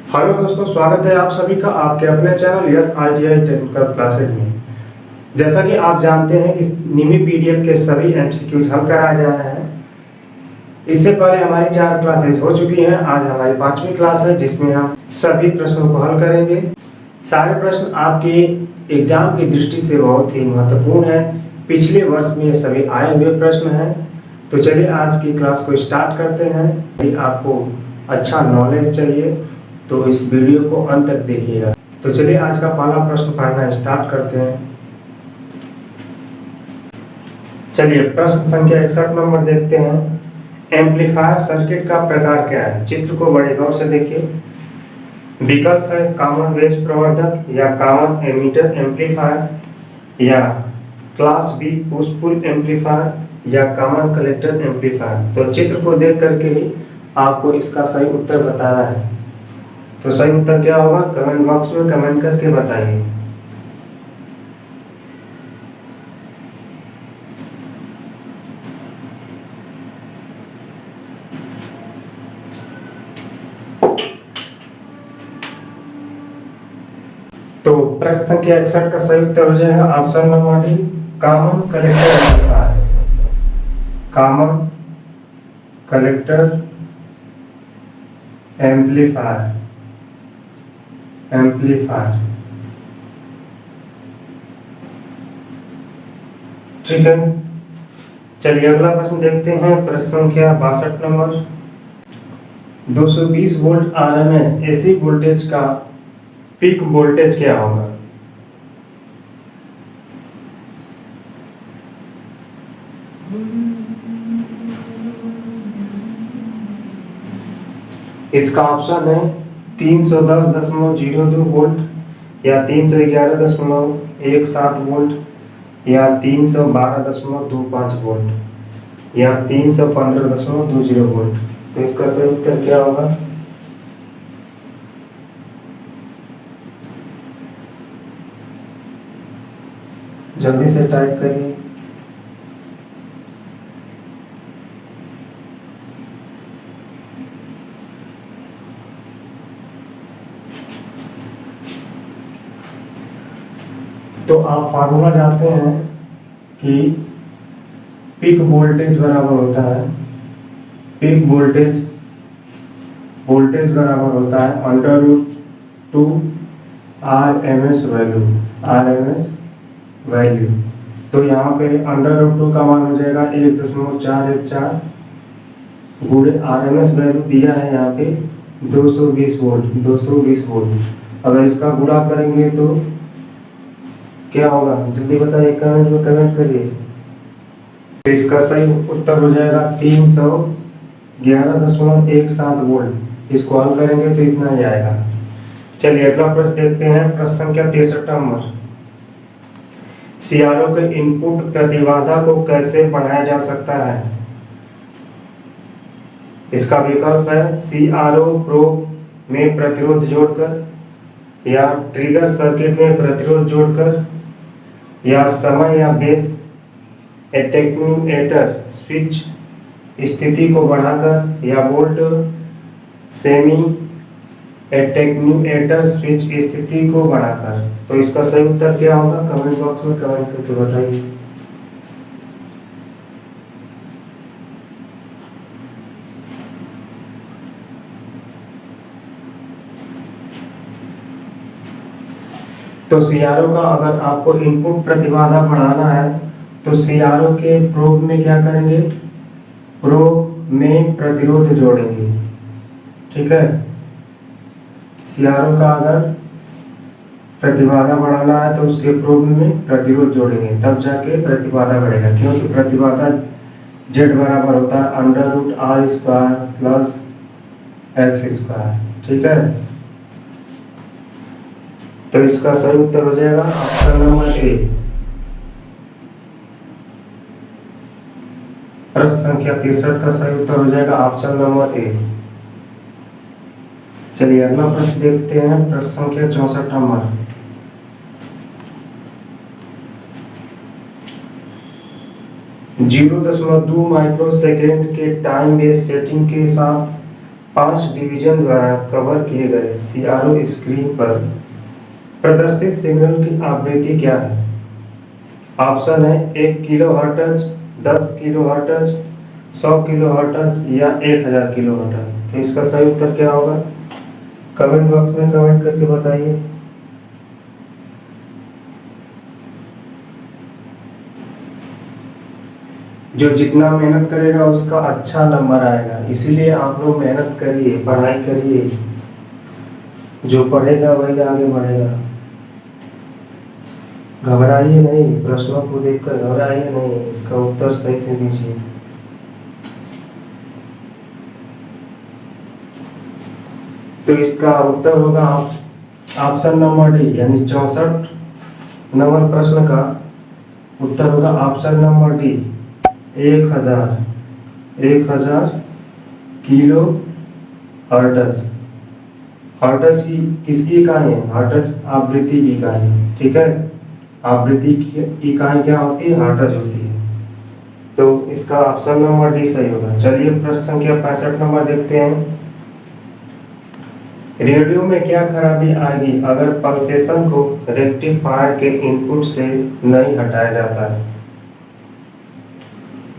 Hello दोस्तों, स्वागत है आप सभी का आपके अपने channel yes ITI technical classes में। जैसा कि आप जानते हैं कि निमी पीडीएफ के सभी एमसीक्यूज हल कराए जा रहे हैं। इससे पहले हमारी 4 क्लासेज हो चुकी हैं। आज हमारी 5वीं क्लास है जिसमें हम सभी प्रश्नों को हल करेंगे। सारे प्रश्न आपके एग्जाम की दृष्टि से बहुत ही महत्वपूर्ण है। पिछले वर्ष में ये सभी आए हुए प्रश्न हैं। तो चलिए आज की क्लास को स्टार्ट करते हैं। यदि आपको अच्छा नॉलेज चाहिए तो इस वीडियो को अंत तक देखिएगा। तो चलिए आज का पहला प्रश्न पढ़ना स्टार्ट करते हैं। चलिए प्रश्न संख्या 61 नंबर देखते हैं। एम्पलीफायर सर्किट का प्रकार क्या है? चित्र को बड़े गौर से देखिए। विकल्प है कॉमन बेस प्रवर्धक या कॉमन एमीटर एम्पलीफायर या class B push pull amplifier या कॉमन कलेक्टर एम्पलीफायर। तो चित्र को देख करके ही आपको इसका सही उत्तर बताना है। तो सही उत्तर क्या होगा? कमेंट बॉक्स में कमेंट करके बताइए। तो प्रश्न संख्या 61 का सही उत्तर हो जाएगा option number D, common collector amplifier. Common collector amplifier ठीक है। चलिए अगला प्रश्न देखते हैं। प्रश्न संख्या 62 number. 220 volt RMS AC voltage का पीक वोल्टेज क्या होगा? इसका ऑप्शन है 310.02 वोल्ट या 311.17 वोल्ट या 312.25 वोल्ट या 315.20 वोल्ट। तो इसका सही उत्तर क्या होगा? जल्दी से टाइप करिए। तो आप फार्मूला जानते हैं कि पीक वोल्टेज बराबर होता है वोल्टेज बराबर होता है √2 RMS वैल्यू। तो यहाँ पे √2 का मान हो जाएगा 1.414 गुणे RMS वैल्यू दिया है यहाँ पे 220 वोल्ट। अगर इसका गुणा करेंगे तो क्या होगा? जल्दी बताइए, कमेंट में कमेंट करिए। तो इसका सही उत्तर हो जाएगा 311.17 वोल्ट। इसको हल करेंगे तो इतना ही आएगा। चलिए अगला प्रश्न देखते हैं। प्रश्न संख्या 63 नंबर। CRO के इनपुट प्रतिबाधा को कैसे बढ़ाया जा सकता है? इसका विकल्प है CRO प्रोब में प्रतिरोध जोड़कर या ट्रिगर सर्किट में प्रतिरोध जोड़कर या समय या बेस एटेन्यूएटर स्विच स्थिति को बढ़ाकर या वोल्ट सेमी एटेन्यूएटर स्विच स्थिति को बढ़ाकर। तो इसका सही उत्तर क्या होगा? कमेंट बॉक्स में कमेंट करके बताइए। तो CRO का अगर आपको इनपुट प्रतिबाधा बढ़ाना है तो CRO के प्रोब में क्या करेंगे? प्रोब में प्रतिरोध जोड़ेंगे। ठीक है। CRO का अगर प्रतिबाधा बढ़ाना है तो उसके प्रोब में प्रतिरोध जोड़ेंगे, तब जाके प्रतिबाधा बढ़ेगा। क्योंकि प्रतिबाधा Z बराबर होता है √R² + X²। ठीक है। तो इसका सही उत्तर हो जाएगा ऑप्शन नंबर ए। प्रश्न संख्या 63 का सही उत्तर हो जाएगा ऑप्शन नंबर ए। चलिए अगला प्रश्न देखते हैं। प्रश्न संख्या 64 नंबर। 0.2 माइक्रोसेकंड के टाइम बेस सेटिंग के साथ 5 डिवीजन द्वारा कवर किए गए सीआरओ स्क्रीन पर प्रदर्शित सिग्नल की आवृत्ति क्या है? ऑप्शन है 1 kilo hertz, 10 kilo hertz, 100 kilo hertz या 1000 किलो हर्ट्ज। तो इसका सही उत्तर क्या होगा? कमेंट बॉक्स में कमेंट करके बताइए। जो जितना मेहनत करेगा उसका अच्छा नंबर आएगा, इसीलिए आप लोग मेहनत करिए, पढ़ाई करिए। जो पढ़ेगा वही आगे बढ़ेगा। घबराइए नहीं, प्रश्नों को देखकर घबराइए नहीं, इसका उत्तर सही से दीजिए। तो इसका उत्तर होगा ऑप्शन नंबर डी, यानी 64 नंबर प्रश्न का उत्तर होगा option number D, 1000 kilo hertz. Hertz की किसकी इकाई है? हर्ट्ज आवृत्ति की इकाई है, ठीक है। आवृत्ति की इकाई क्या होती है? हर्ट्ज होती है। तो इसका ऑप्शन नंबर डी सही होगा। चलिए प्रश्न संख्या 65 नंबर देखते हैं। रेडियो में क्या खराबी आएगी अगर पल्सेशन को रेक्टिफायर के इनपुट से नहीं हटाया जाता है?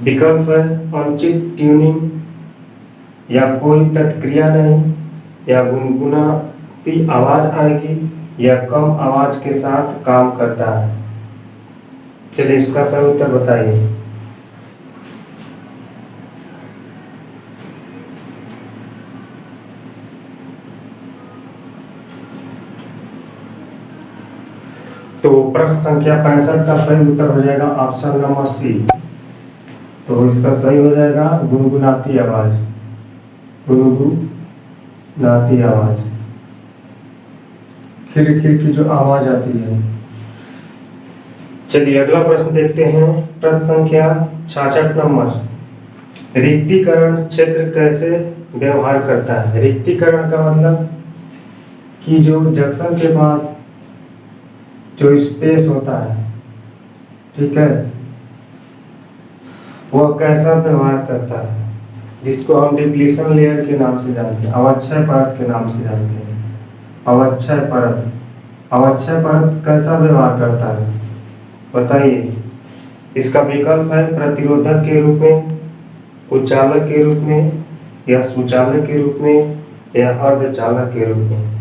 विकल्प है अनुचित ट्यूनिंग, या कोई प्रतिक्रिया नहीं, या गुनगुनाती आवाज आएगी, या कम आवाज के साथ काम करता है। चलिए इसका सही उत्तर बताइए। तो प्रश्न संख्या 65 का सही उत्तर हो जाएगा ऑप्शन नंबर सी। तो इसका सही हो जाएगा गुनगुनाती आवाज, गुनगुनाती आवाज, खिर खिर की जो आवाज आती है। चलिए अगला प्रश्न देखते हैं। प्रश्न संख्या 66 नंबर। रिक्तीकरण क्षेत्र कैसे व्यवहार करता है? रिक्तीकरण का मतलब कि जो जंक्शन के पास जो स्पेस होता है, ठीक है, वह कैसा व्यवहार करता है, जिसको हम डिप्लीशन लेयर के नाम से जानते हैं, अवक्षय परत के नाम से जानते हैं। अवक्षय परत, अवक्षय परत कैसा व्यवहार करता है बताइए। इसका विकल्प है प्रतिरोधक के रूप में, कुचालक के रूप में, या सुचालक के रूप में, या अर्धचालक के रूप में।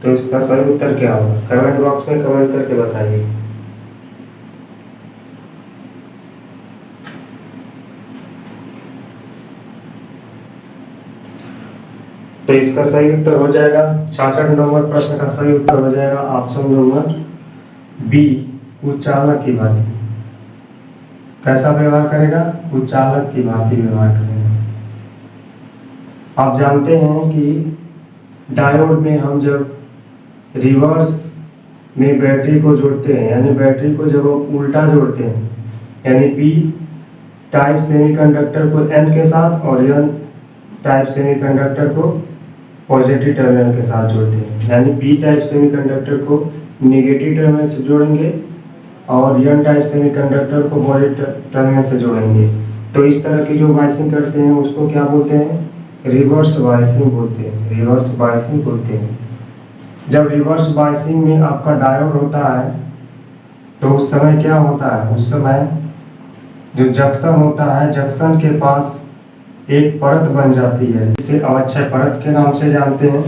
तो इसका सही उत्तर क्या होगा? कमेंट बॉक्स में कमेंट करके बताइए। तो इसका सही उत्तर हो जाएगा 66 नंबर प्रश्न का सही उत्तर हो जाएगा ऑप्शन नंबर बी, कुचालक की भांति। कैसा व्यवहार करेगा? कुचालक की भांति व्यवहार करेगा। आप जानते हैं कि डायोड में हम जब रिवर्स में बैटरी को जोड़ते हैं, यानी बैटरी को जब हम उल्टा जोड़ते हैं, यानी पी टाइप सेमीकंडक्टर को एन के साथ और एन टाइप सेमीकंडक्टर को पॉजिटिव टर्मिनल के साथ जोड़ते हैं, यानी पी टाइप सेमीकंडक्टर को नेगेटिव टर्मिनल से जोड़ेंगे और एन टाइप सेमीकंडक्टर को पॉजिटिव टर्मिनल से जोड़ेंगे। तो इस तरह की जो बाइसिंग करते हैं उसको क्या बोलते हैं? रिवर्स बाइसिंग बोलते हैं। रिवर्स बाइसिंग बोलते हैं। जब रिवर्स बाइसिंग में आपका डायोड होता है तो उस समय क्या होता है? उस समय जो जंक्शन होता है, जंक्शन के पास एक परत बन जाती है जिसे अवक्षय परत के नाम से जानते हैं,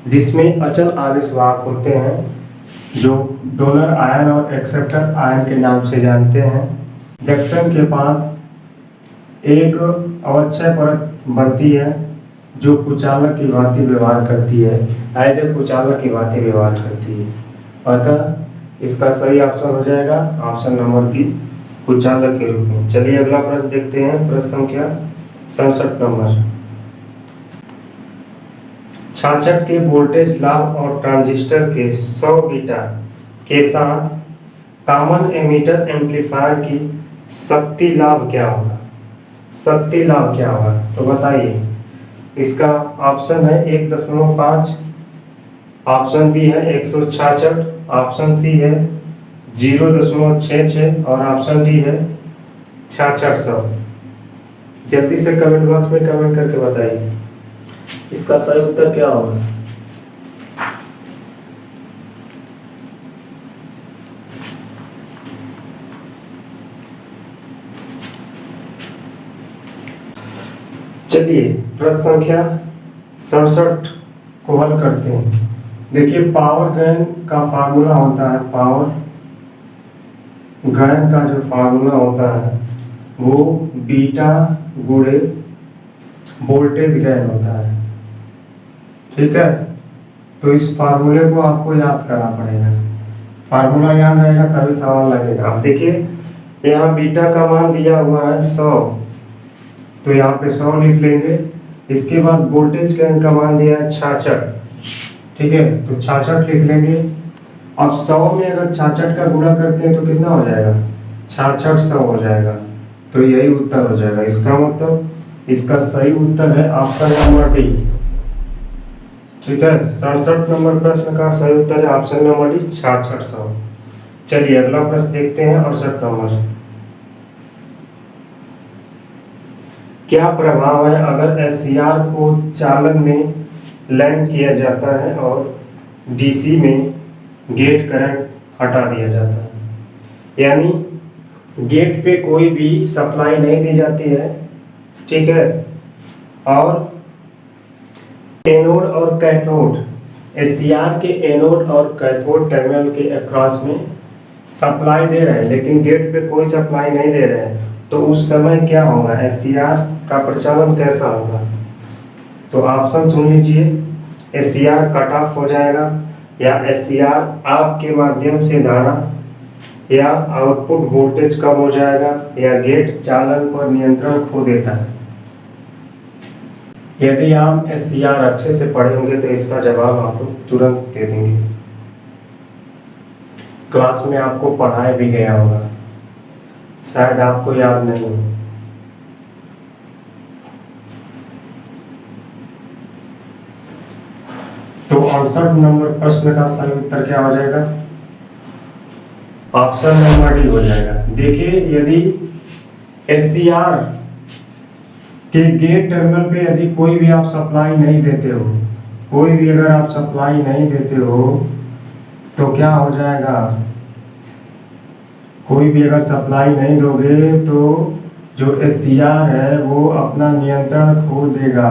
जिसमें अचल आवेश वाहक होते हैं जो डोनर आयन और एक्सेप्टर आयन के नाम से जानते हैं। जंक्शन के पास एक अवक्षय परत बनती है जो कुचालक की भांति व्यवहार करती है, एज ए कुचालक की भांति व्यवहार करती है। अतः इसका सही ऑप्शन हो जाएगा ऑप्शन नंबर बी, कुचालक के रूप में। चलिए अगला प्रश्न देखते हैं। प्रश्न संख्या 67 नंबर। 66 के वोल्टेज लाभ और ट्रांजिस्टर के 100 बीटा के साथ कॉमन एमिटर एम्पलीफायर की शक्ति लाभ क्या होगा? शक्ति लाभ क्या होगा तो बताइए। इसका ऑप्शन है 1.5, ऑप्शन बी है 166, ऑप्शन सी है 0.66 और ऑप्शन डी है 6600। जल्दी से कमेंट बॉक्स में कमेंट करके बताइए। इसका सही उत्तर क्या होगा? चलिए प्रश्न संख्या 67 को हल करते हैं। देखिए पावर गेन का फार्मूला होता है, पावर गेन का जो फार्मूला होता है वो बीटा गुणे वोल्टेज गेन होता है। ठीक है, तो इस फार्मूले को आपको याद करना पड़ेगा। फार्मूला याद रहेगा तभी सवाल लगेगा। अब देखिए यहाँ बीटा का मान दिया हुआ है 100, तो यहाँ पे 100 लिख लेंगे। इसके बाद वोल्टेज गेन का मान दिया है 66, ठीक है, तो 66 लिख लेंगे। अब 100 में अगर 66 का गुणा करते हैं तो कितना हो जाएगा? 66 100 हो जाएगा, तो यही उत्तर हो जाएगा। इसका मतलब इसका सही उत्तर है ऑप्शन नंबर डी। ठीक है, 67 नंबर प्रश्न का सही उत्तर है ऑप्शन नंबर डी 66 100। चलिए अगला प्रश्न देखते हैं 68 नंबर। क्या प्रभाव है अगर एससीआर को चालन में लैंड किया जाता है और डीसी में गेट करंट हटा दिया जाता है? यानी गेट पे कोई भी सप्लाई नहीं दी जाती है, ठीक है, और एनोड और कैथोड, एससीआर के एनोड और कैथोड टर्मिनल के अक्रॉस में सप्लाई दे रहे हैं लेकिन गेट पे कोई सप्लाई नहीं दे रहे हैं, तो उस समय क्या होगा? एससीआर का प्रचालन कैसा होगा? तो ऑप्शन सुन लीजिए। एससीआर कट ऑफ हो जाएगा, या एससीआर आपके माध्यम से धारा या आउटपुट वोल्टेज कम हो जाएगा, या गेट चालन पर नियंत्रण खो देता है। यदि आप एससीआर अच्छे से पढ़े होंगे तो इसका जवाब आप लोग तुरंत दे देंगे। क्लास में आपको पढ़ाया भी गया होगा, शायद आपको याद नहीं हो। तो 68 नंबर प्रश्न का सही उत्तर क्या हो जाएगा? ऑप्शन नंबर डी हो जाएगा। देखिए यदि एससीआर के गेट टर्मिनल पे यदि कोई भी आप सप्लाई नहीं देते हो, कोई भी अगर आप सप्लाई नहीं देते हो तो क्या हो जाएगा? कोई भी अगर सप्लाई नहीं दोगे तो जो एससीआर है वो अपना नियंत्रण खो देगा,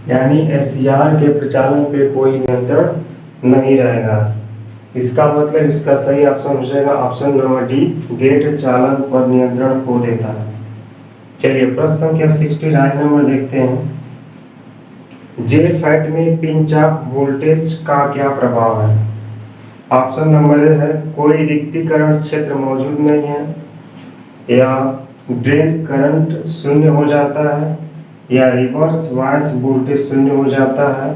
यानी एससीआर के प्रचालन पे कोई नियंत्रण नहीं रहेगा। इसका मतलब इसका सही ऑप्शन हो जाएगा ऑप्शन नंबर डी, गेट चालन पर नियंत्रण खो देता है। चलिए प्रश्न संख्या 69 नंबर देखते हैं। जे फैट में पिंच ऑफ वोल्टेज का क्या प्रभाव है? ऑप्शन नंबर ए है कोई रिक्तीकरण क्षेत्र मौजूद नहीं है, या ड्रेन करंट शून्य हो जाता है, या रिवर्स बायस वोल्टेज शून्य हो जाता है,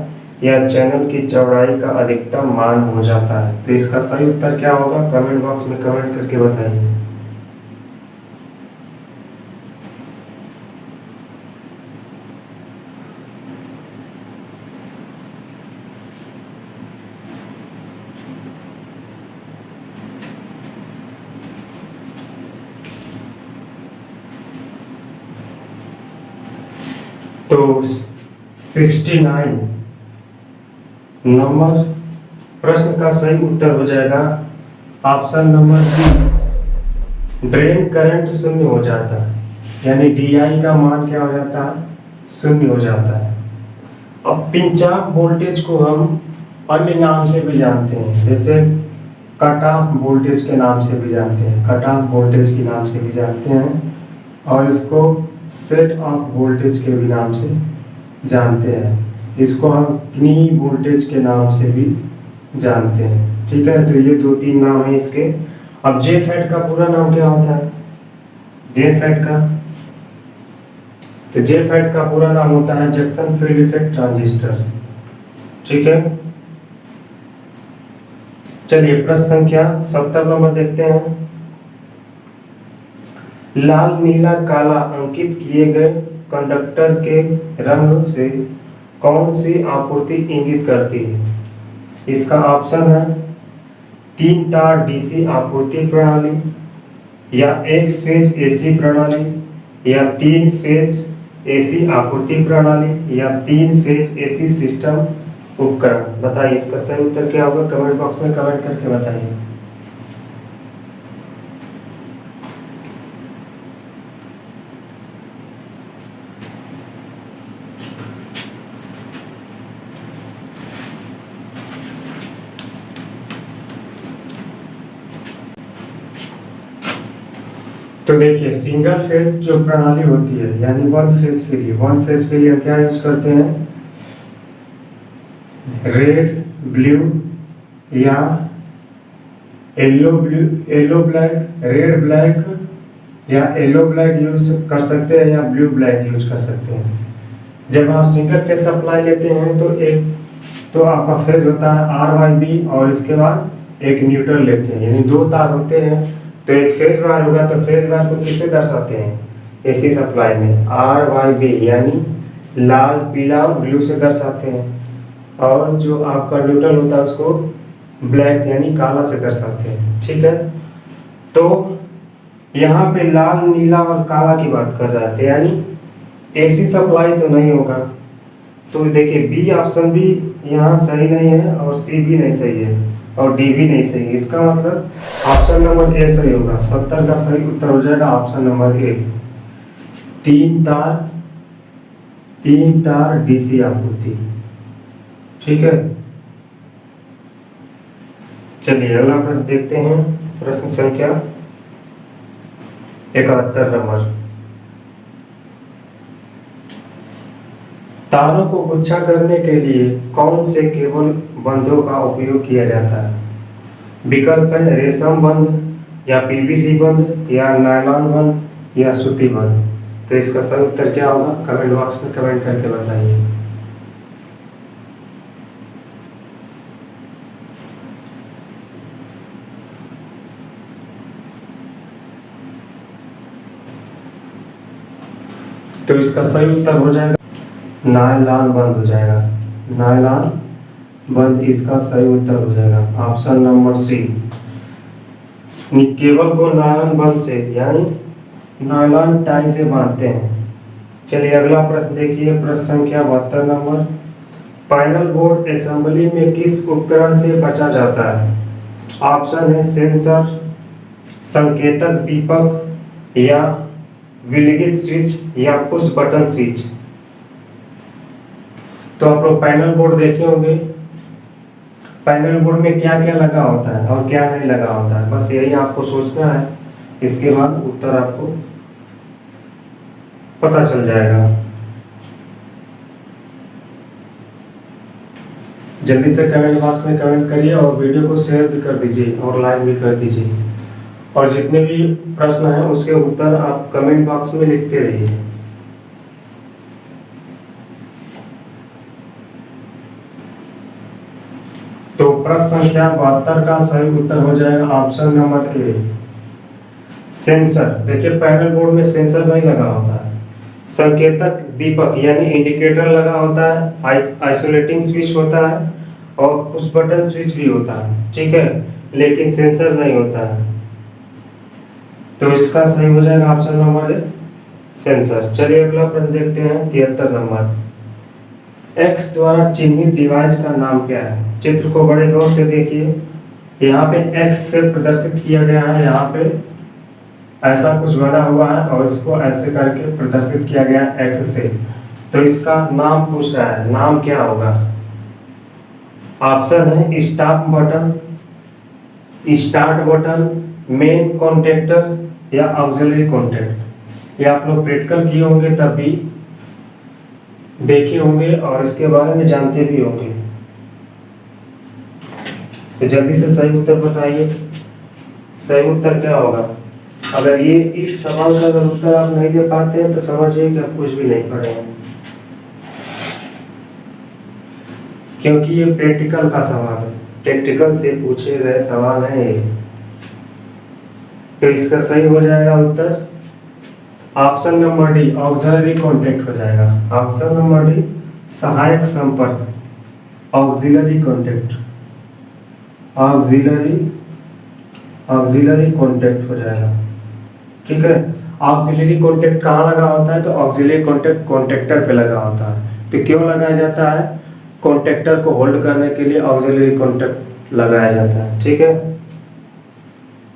या चैनल की चौड़ाई का अधिकतम मान हो जाता है। तो इसका सही उत्तर क्या होगा? कमेंट बॉक्स में कमेंट करके बताइए। तो 69 नंबर प्रश्न का सही उत्तर हो जाएगा option number D, drain current शून्य हो जाता है, यानी डीआई का मान क्या हो जाता है? शून्य हो जाता है। अब पिंच ऑफ वोल्टेज को हम अन्य नाम से भी जानते हैं, जैसे कट ऑफ वोल्टेज के नाम से भी जानते हैं, कट ऑफ वोल्टेज के नाम से भी जानते हैं, और इसको सेट ऑफ वोल्टेज के भी नाम से जानते हैं। इसको हम किनी वोल्टेज के नाम से भी जानते हैं। ठीक है, तो ये 2-3 नाम है इसके। अब जे फैट का पूरा नाम क्या होता है? जे फैट का, तो जे फैट का पूरा नाम होता है जंक्शन फील्ड इफेक्ट ट्रांजिस्टर। ठीक है, चलिए प्रश्न संख्या 70 नंबर देखते हैं। लाल नीला काला अंकित किए गए कंडक्टर के रंग से कौन सी आपूर्ति इंगित करती है? इसका ऑप्शन है 3 तार डीसी आपूर्ति प्रणाली, या 1 फेज एसी प्रणाली, या 3 फेज एसी आपूर्ति प्रणाली या 3 फेज एसी सिस्टम उपकरण। बताइए इसका सही उत्तर क्या होगा, कमेंट बॉक्स में कमेंट करके बताइए। तो देखिए सिंगल फेज जो प्रणाली होती है यानी वन फेज के लिए क्या यूज करते हैं, रेड ब्लू या येलो ब्लैक, रेड ब्लैक या येलो ब्लैक यूज कर सकते हैं या ब्लू ब्लैक यूज कर सकते हैं। जब आप सिंगल फेज सप्लाई लेते हैं तो आपका फेज होता है RYB और इसके बाद एक न्यूट्रल लेते हैं, यानी 2 तार होते हैं। तो एक फेज वायर होगा, तो फेज वायर को किससे दर्शाते हैं एसी सप्लाई में, RYB यानी लाल पीला ब्लू से दर्शाते हैं, और जो आपका न्यूट्रल होता है उसको ब्लैक यानी काला से दर्शाते हैं। ठीक है, तो यहाँ पे लाल नीला और काला की बात कर रहे थे, यानी एसी सप्लाई तो नहीं होगा। तो देखिए बी ऑप्शन भी यहाँ सही नहीं है और सी भी नहीं सही है और डी भी नहीं सही है। इसका मतलब ऑप्शन नंबर ए सही होगा। 70 का सही उत्तर हो जाएगा ऑप्शन नंबर ए, 3 तार डीसी आपूर्ति। ठीक है, चलिए अगला प्रश्न देखते हैं। प्रश्न संख्या 71 नंबर। तारों को गुच्छा करने के लिए कौन से केबल बंधों का उपयोग किया जाता है? विकल्प है रेशम बंध या पीवीसी बंध या नायलॉन बंध या सूती बंध। तो इसका सही उत्तर क्या होगा, कमेंट बॉक्स में कमेंट करके बताइए। तो इसका सही उत्तर हो जाएगा नायलॉन बंद हो जाएगा, नायलॉन बंद इसका सही उत्तर हो जाएगा ऑप्शन नंबर सी। केबल को नायलॉन बंद से यानी नायलॉन टाई से बांधते हैं। चलिए अगला प्रश्न देखिए, प्रश्न संख्या 72 नंबर। पैनल बोर्ड असेंबली में किस उपकरण से बचा जाता है? ऑप्शन है सेंसर, संकेतक दीपक या विलगित स्विच या पुश बटन स्विच। तो आप लोग पैनल बोर्ड देखे होंगे, पैनल बोर्ड में क्या क्या लगा होता है और क्या नहीं लगा होता है, बस यही आपको सोचना है। इसके बाद उत्तर आपको पता चल जाएगा। जल्दी से कमेंट बॉक्स में कमेंट करिए और वीडियो को शेयर भी कर दीजिए और लाइक भी कर दीजिए, और जितने भी प्रश्न हैं उसके उत्तर आप कमेंट बॉक्स में लिखते रहिए। तो प्रश्न संख्या 72 का सही उत्तर हो जाएगा ऑप्शन नंबर ए सेंसर। देखिए पैनल बोर्ड में सेंसर नहीं लगा होता है, संकेतक दीपक यानी इंडिकेटर लगा होता है, आइसोलेटिंग स्विच होता है और पुश बटन स्विच भी होता है। ठीक है, लेकिन सेंसर नहीं होता है। तो इसका सही हो जाएगा ऑप्शन नंबर ए सेंसर। चलिए अगला प्रश्न देखते हैं 73 नंबर। X द्वारा चिन्हित डिवाइस का नाम क्या है? चित्र को बड़े गौर से देखिए, यहाँ पे X से प्रदर्शित किया गया है, यहाँ पे ऐसा कुछ बना हुआ है और इसको ऐसे करके प्रदर्शित किया गया है X से। तो इसका नाम पूछ रहा है, नाम क्या होगा? ऑप्शन है स्टार्ट बटन, मेन कॉन्टेक्टर या ऑक्सिलरी कॉन्टेक्ट। ये आप लोग प्रैक्टिकल किए होंगे तब भी देखे होंगे और इसके बारे में जानते भी होंगे। तो जल्दी से सही उत्तर बताइए, सही उत्तर क्या होगा? अगर ये इस सवाल का अगर उत्तर आप नहीं दे पाते हैं तो समझिए कि आप कुछ भी नहीं पढ़े हैं, क्योंकि ये प्रैक्टिकल का सवाल है, प्रैक्टिकल से पूछे गए सवाल है ये। तो इसका सही हो जाएगा उत्तर option number D auxiliary contact हो जाएगा। ऑप्शन नंबर डी सहायक संपर्क, ऑक्सिलरी कॉन्टेक्ट, ऑक्सिलरी कॉन्टेक्ट हो जाएगा। ठीक है, ऑक्सिलरी कॉन्टैक्ट कहाँ लगा होता है? तो ऑक्सिलरी कॉन्टैक्ट कॉन्टैक्टर पे लगा होता है। तो क्यों लगाया जाता है? कॉन्टैक्टर को होल्ड करने के लिए ऑक्सिलरी कॉन्टैक्ट लगाया जाता है, ठीक है।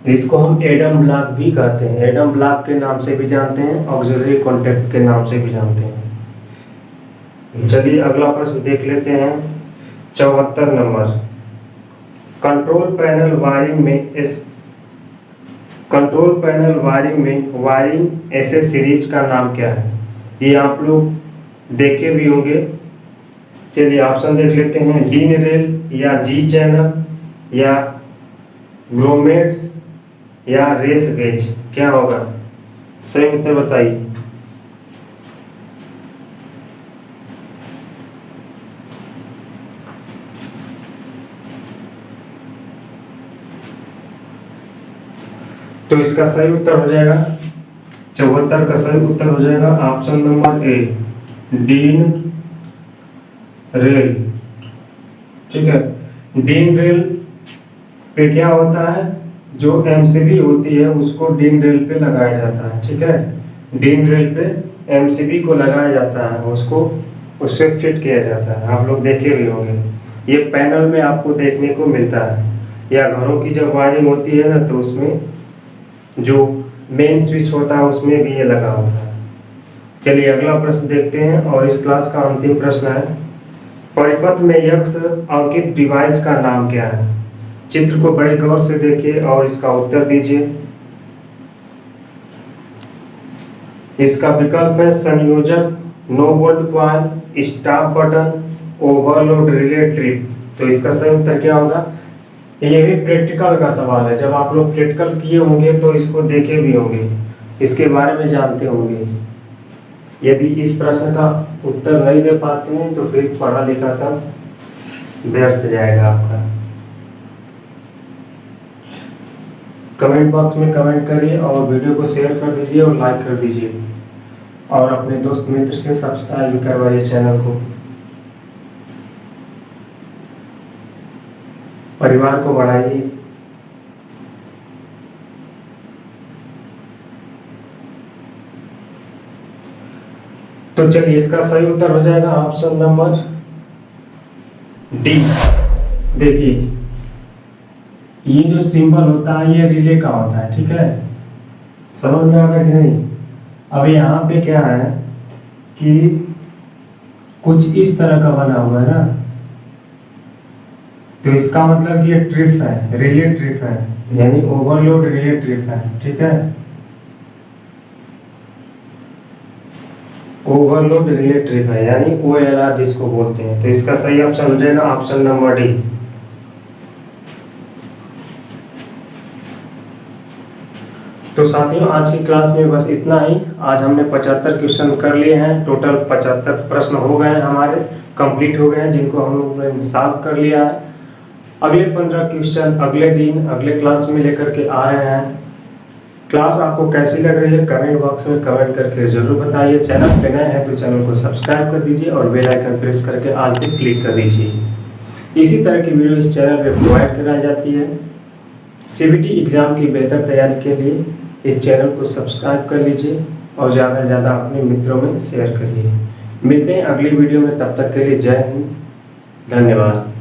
जिसको हम एडम ब्लॉक भी कहते हैं, एडम ब्लॉक के नाम से भी जानते हैं, ऑक्सिलरी कॉन्टैक्ट के नाम से भी जानते हैं। चलिए अगला प्रश्न देख लेते हैं, 74 नंबर। कंट्रोल पैनल वायरिंग में वायरिंग एसेसरीज का नाम क्या है? ये आप लोग देखे भी होंगे। चलिए ऑप्शन देख लेते हैं, डीन रेल या जी चैनल या ग्रोमेट्स या रेस गेज, क्या होगा? सही उत्तर बताइए। तो इसका सही उत्तर हो जाएगा 74 का सही उत्तर हो जाएगा option number A, dean rail, ठीक है। डीन रेल पे क्या होता है? जो एमसीबी होती है उसको डीन रेल पे लगाया जाता है, ठीक है। डीन रेल पे एमसीबी को लगाया जाता है, उसको उससे फिट किया जाता है। आप लोग देखे भी होंगे, ये पैनल में आपको देखने को मिलता है, या घरों की जब वायरिंग होती है ना तो उसमें जो मेन स्विच होता है उसमें भी ये लगा होता है। चलिए अगला प्रश्न देखते हैं और इस क्लास का अंतिम प्रश्न है, परिपथ में यक्ष अंकित डिवाइस का नाम क्या है? चित्र को बड़े गौर से देखिए और इसका उत्तर दीजिए। इसका विकल्प है संयोजक, no volt coil, stop button, overload relay trip. तो इसका सही उत्तर क्या होगा? ये भी प्रैक्टिकल का सवाल है, जब आप लोग प्रैक्टिकल किए होंगे तो इसको देखे भी होंगे, इसके बारे में जानते होंगे। यदि इस प्रश्न का उत्तर नहीं दे पाते हैं तो फिर पढ़ा लिखा सब व्यर्थ जाएगा आपका। कमेंट बॉक्स में कमेंट करिए और वीडियो को शेयर कर दीजिए और लाइक कर दीजिए, और अपने दोस्त मित्र से सब्सक्राइब भी करवाइए चैनल को, परिवार को बढ़ाइए। तो चलिए इसका सही उत्तर हो जाएगा ऑप्शन नंबर डी। देखिए ये जो सिंबल होता है ये रिले का होता है, ठीक है। समझ में आ गया कि नहीं? अब यहाँ पे क्या है कि कुछ इस तरह का बना हुआ है ना, तो इसका मतलब कि ये ट्रिप है, रिले ट्रिप है, यानी ओवरलोड रिले ट्रिप है, ठीक है। ओवरलोड रिले ट्रिप है यानी OLR जिसको बोलते हैं। तो इसका सही ऑप्शन हो जाएगा ऑप्शन नंबर डी। तो साथियों आज की क्लास में बस इतना ही। आज हमने 75 क्वेश्चन कर लिए हैं, टोटल 75 प्रश्न हो गए हैं हमारे, कंप्लीट हो गए हैं, जिनको हम लोगों ने सॉल्व कर लिया है। अगले 15 क्वेश्चन अगले दिन अगले क्लास में लेकर के आ रहे हैं। क्लास आपको कैसी लग रही है कमेंट बॉक्स में कमेंट करके जरूर बताइए। चैनल पे नए हैं तो चैनल को सब्सक्राइब कर दीजिए और बेल आइकन प्रेस करके ऑल पे क्लिक कर दीजिए। इसी तरह की वीडियो इस चैनल पे प्रोवाइड कराई जाती है। CBT एग्जाम की बेहतर तैयारी के लिए इस चैनल को सब्सक्राइब कर लीजिए और ज़्यादा से ज़्यादा अपने मित्रों में शेयर करिए। मिलते हैं अगली वीडियो में, तब तक के लिए जय हिंद, धन्यवाद।